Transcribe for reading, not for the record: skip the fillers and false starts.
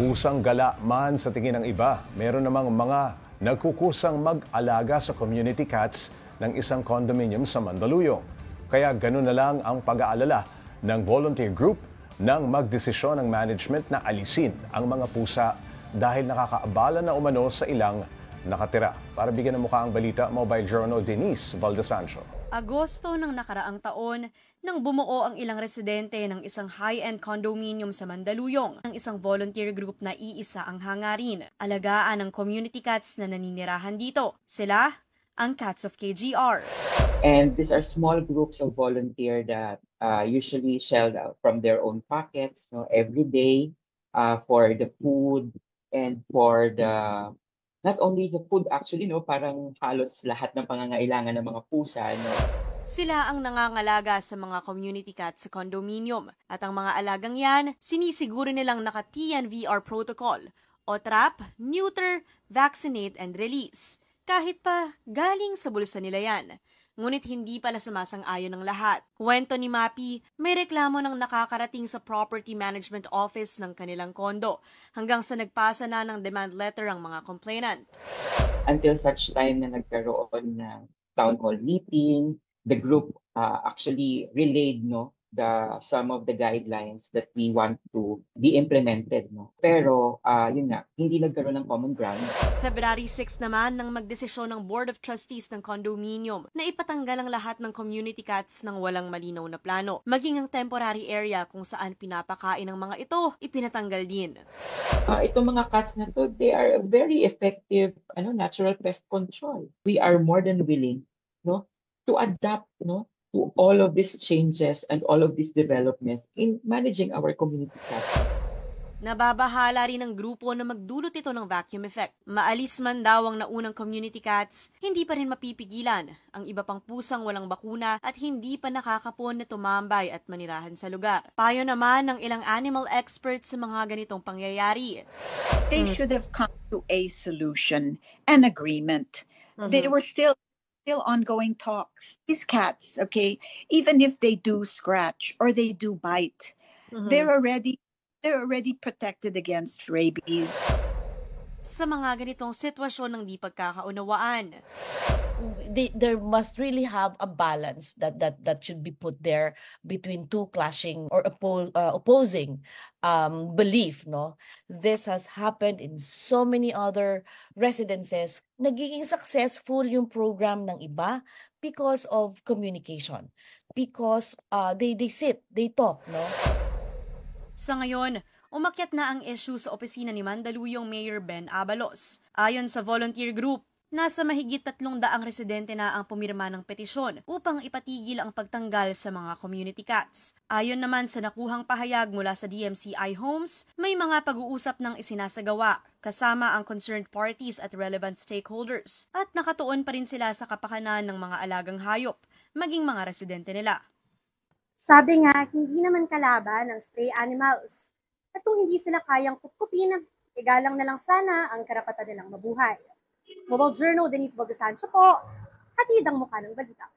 Pusang gala man sa tingin ng iba, meron namang mga nagkukusang mag-alaga sa community cats ng isang condominium sa Mandaluyong. Kaya gano'n na lang ang pag-aalala ng volunteer group nang magdesisyon ng management na alisin ang mga pusa dahil nakakaabala na umano sa ilang nakatira. Para bigyan ng mukha ang balita, Mobile Journal Denise Valdesancho. Agosto ng nakaraang taon nang bumuo ang ilang residente ng isang high-end condominium sa Mandaluyong ng isang volunteer group na iisa ang hangarin. Alagaan ng community cats na naninirahan dito. Sila ang Cats of KGR. And these are small groups of volunteer that usually shelled out from their own pockets, every day for the food and for the not only the food actually, parang halos lahat ng pangangailangan ng mga pusa, Sila ang nangangalaga sa mga community cats sa condominium at ang mga alagang yan sinisiguro nilang naka-TNVR protocol o trap, neuter, vaccinate and release. Kahit pa galing sa bulsa nila yan. Ngunit hindi pala sumasang-ayon ng lahat. Kwento ni Mapi, may reklamo ng nakakarating sa Property Management Office ng kanilang kondo hanggang sa nagpasa na ng demand letter ang mga complainant. Until such time na nagkaroon ng town hall meeting, the group actually relayed some of the guidelines that we want to be implemented. Pero yun nga, hindi nagkaroon ng common ground. February 6 naman nang magdesisyon ng Board of Trustees ng condominium na ipatanggal ang lahat ng community cats ng walang malinaw na plano. Maging ang temporary area kung saan pinapakain ng mga ito, ipinatanggal din. Itong mga cats na to, they are a very effective natural pest control. We are more than willing to adapt to all of these changes and all of these developments in managing our community cats. Nababahala rin ang grupo na magdulot ito ng vacuum effect. Maalis man daw ang naunang community cats, hindi pa rin mapipigilan ang iba pang pusang walang bakuna at hindi pa nakakapon na tumambay at manirahan sa lugar. Payo naman ng ilang animal experts sa mga ganitong pangyayari. They should have come to a solution, an agreement. They were still ongoing talks. These cats, okay, even if they do scratch or they do bite, they're already protected against rabies. Sa mga ganitong sitwasyon ng di pagkakaunawaan, there must really have a balance that should be put there between two clashing or opposing belief. This has happened in so many other residences. Nagiging successful yung program ng iba because of communication, because they sit, they talk. Sa ngayon, umakyat na ang issue sa opisina ni Mandaluyong Mayor Ben Abalos. Ayon sa volunteer group, nasa mahigit 300 residente na ang pumirma ng petisyon upang ipatigil ang pagtanggal sa mga community cats. Ayon naman sa nakuhang pahayag mula sa DMCI Homes, may mga pag-uusap ng isinasagawa kasama ang concerned parties at relevant stakeholders at nakatuon pa rin sila sa kapakanan ng mga alagang hayop, maging mga residente nila. Sabi nga, hindi naman kalaban ng stray animals. At kung hindi sila kayang kupkupin, igalang na lang sana ang karapatan nilang mabuhay. Mobile Journal, Denise Valdesancho po, hatid ang mukha ng balita.